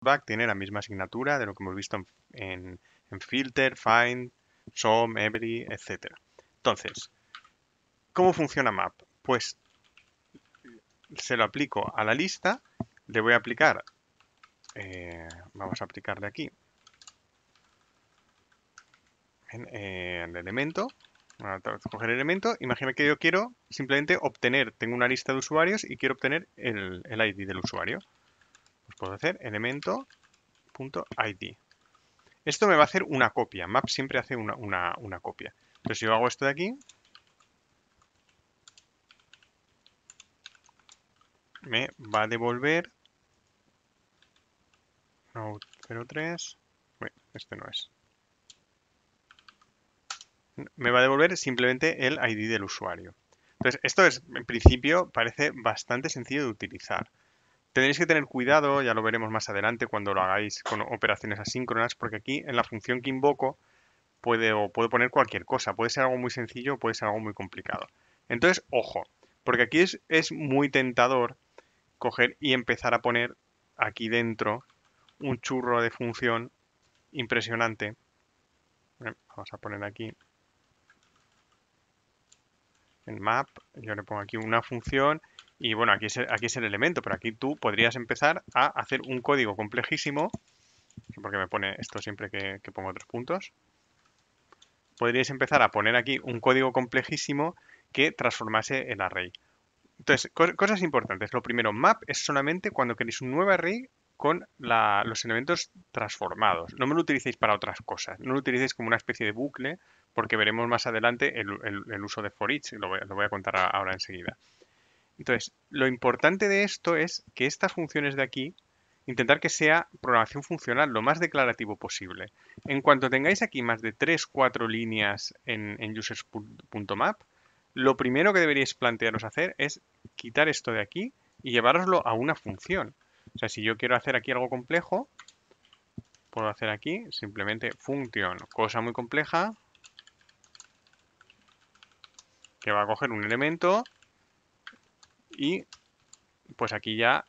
callback tiene la misma asignatura de lo que hemos visto en filter, find, sum, every, etc. Entonces, ¿cómo funciona map? Pues se lo aplico a la lista, le voy a aplicar, vamos a aplicarle aquí el elemento, coger el elemento, imagina que yo quiero simplemente obtener, tengo una lista de usuarios y quiero obtener el ID del usuario. Pues puedo hacer elemento.id. Esto me va a hacer una copia, map siempre hace una copia. Entonces si yo hago esto de aquí, me va a devolver Node 03, bueno, este no es. Me va a devolver simplemente el ID del usuario. Entonces, esto es, en principio, parece bastante sencillo de utilizar. Tendréis que tener cuidado, ya lo veremos más adelante cuando lo hagáis con operaciones asíncronas, porque aquí en la función que invoco puedo poner cualquier cosa. Puede ser algo muy sencillo o puede ser algo muy complicado. Entonces, ojo, porque aquí es muy tentador coger y empezar a poner aquí dentro un churro de función impresionante. Vamos a poner aquí en map, yo le pongo aquí una función y bueno, aquí es el elemento, pero aquí tú podrías empezar a hacer un código complejísimo, porque me pone esto siempre que pongo otros puntos. Podríais empezar a poner aquí un código complejísimo que transformase el array. Entonces, cosas importantes. Lo primero, map es solamente cuando queréis un nuevo array con los elementos transformados. No me lo utilicéis para otras cosas. No lo utilicéis como una especie de bucle, porque veremos más adelante el uso de for each. Lo voy a contar ahora enseguida. Entonces, lo importante de esto es que estas funciones de aquí, intentar que sea programación funcional lo más declarativo posible. En cuanto tengáis aquí más de 3-4 líneas en users.map, lo primero que deberíais plantearos hacer es quitar esto de aquí y llevároslo a una función. O sea, si yo quiero hacer aquí algo complejo, puedo hacer aquí simplemente función, cosa muy compleja, que va a coger un elemento y pues aquí ya,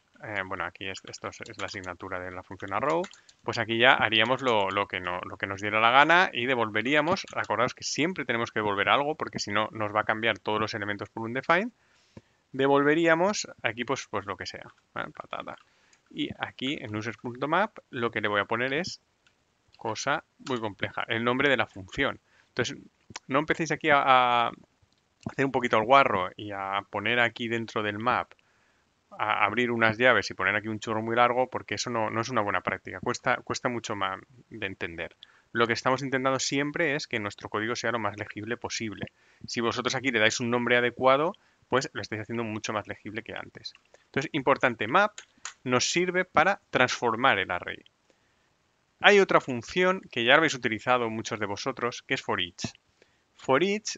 bueno, aquí esto es la asignatura de la función arrow, pues aquí ya haríamos lo que nos diera la gana y devolveríamos, acordaos que siempre tenemos que devolver algo porque si no nos va a cambiar todos los elementos por un define, devolveríamos aquí pues lo que sea, patata. Y aquí en users.map lo que le voy a poner es cosa muy compleja, el nombre de la función. Entonces, no empecéis aquí a hacer un poquito el guarro y a poner aquí dentro del map a abrir unas llaves y poner aquí un churro muy largo, porque eso no es una buena práctica, cuesta mucho más de entender. Lo que estamos intentando siempre es que nuestro código sea lo más legible posible. Si vosotros aquí le dais un nombre adecuado, pues lo estáis haciendo mucho más legible que antes. Entonces, importante, map nos sirve para transformar el array. Hay otra función que ya habéis utilizado muchos de vosotros, que es for each. For each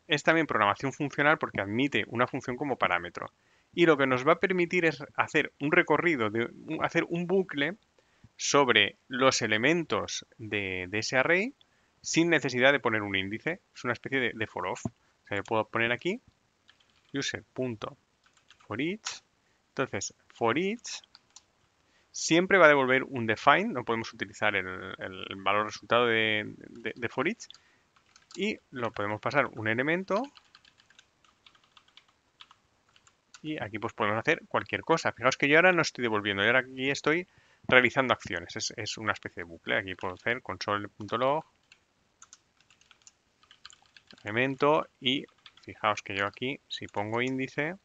es también programación funcional porque admite una función como parámetro. Y lo que nos va a permitir es hacer un recorrido, hacer un bucle sobre los elementos de ese array sin necesidad de poner un índice. Es una especie de for of. O sea, yo puedo poner aquí user.forEach. Entonces, for each siempre va a devolver un define. No podemos utilizar el valor resultado de for each. Y lo podemos pasar un elemento y aquí pues podemos hacer cualquier cosa. Fijaos que yo ahora no estoy devolviendo, yo ahora aquí estoy realizando acciones. Es una especie de bucle. Aquí puedo hacer console.log elemento y fijaos que yo aquí, si pongo índice,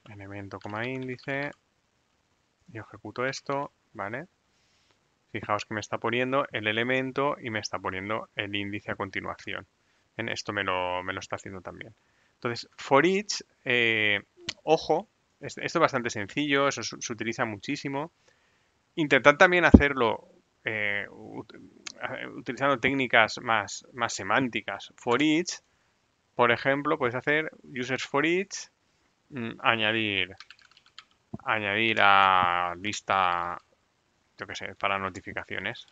elemento, índice, y ejecuto esto, ¿vale? Fijaos que me está poniendo el elemento y me está poniendo el índice a continuación. Esto me lo está haciendo también. Entonces, for each, ojo, esto es bastante sencillo, eso se utiliza muchísimo. Intentad también hacerlo utilizando técnicas más semánticas. For each, por ejemplo, puedes hacer users for each, añadir a lista, yo qué sé, para notificaciones.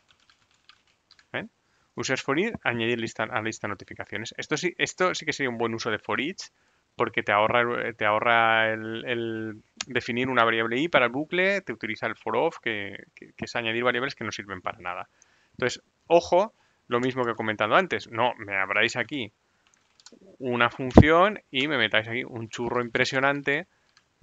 ¿Ven? Users for each, añadir a lista notificaciones. Esto sí que sería un buen uso de for each porque te ahorra definir una variable i para el bucle, te utiliza el for of, que es añadir variables que no sirven para nada. Entonces, ojo, lo mismo que he comentado antes, no me abráis aquí una función y me metáis aquí un churro impresionante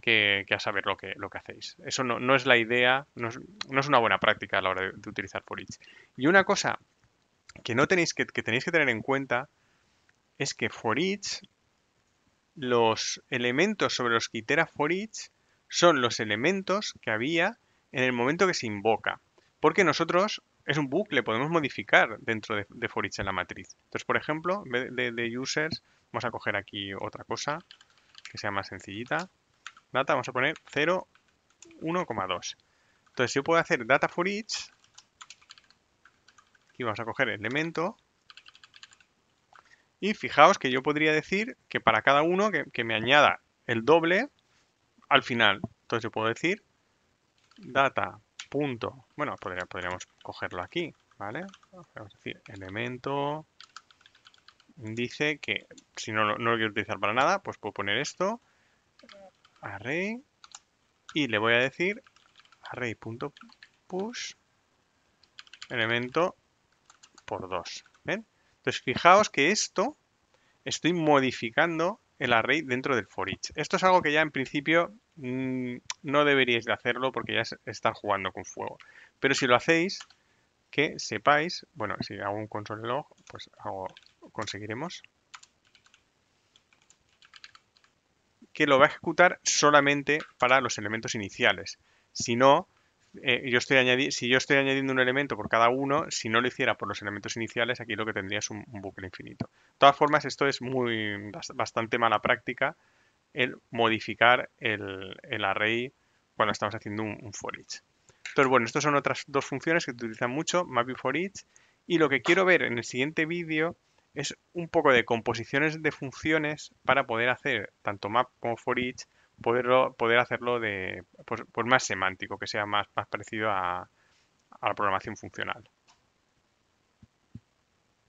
que a saber lo que hacéis. Eso no es la idea, no es una buena práctica a la hora de utilizar for each. Y una cosa que no tenéis que tenéis que tener en cuenta es que for each, los elementos sobre los que itera for each son los elementos que había en el momento que se invoca. Porque nosotros es un bucle, podemos modificar dentro de for each en la matriz. Entonces, por ejemplo, en vez de users, vamos a coger aquí otra cosa que sea más sencillita. Data, vamos a poner 0, 1,2. Entonces, yo puedo hacer data for each. Aquí vamos a coger el elemento. Y fijaos que yo podría decir que para cada uno que me añada el doble al final. Entonces yo puedo decir data punto, bueno, podríamos cogerlo aquí, ¿vale? Vamos a decir elemento dice que si no lo quiero utilizar para nada, pues puedo poner esto, array, y le voy a decir array.push elemento por 2. ¿Ven? Entonces fijaos que esto estoy modificando el array dentro del for each. Esto es algo que ya en principio no deberíais de hacerlo porque ya están jugando con fuego. Pero si lo hacéis, que sepáis, bueno, si hago un console log, pues conseguiremos que lo va a ejecutar solamente para los elementos iniciales. Si no, si yo estoy añadiendo un elemento por cada uno, si no lo hiciera por los elementos iniciales, aquí lo que tendría es un bucle infinito. De todas formas, esto es bastante mala práctica, el modificar el array cuando estamos haciendo un for each. Entonces, bueno, estas son otras dos funciones que se utilizan mucho, map y for each. Y lo que quiero ver en el siguiente vídeo es un poco de composiciones de funciones para poder hacer tanto map como for each, poder hacerlo pues más semántico, que sea más parecido a la programación funcional.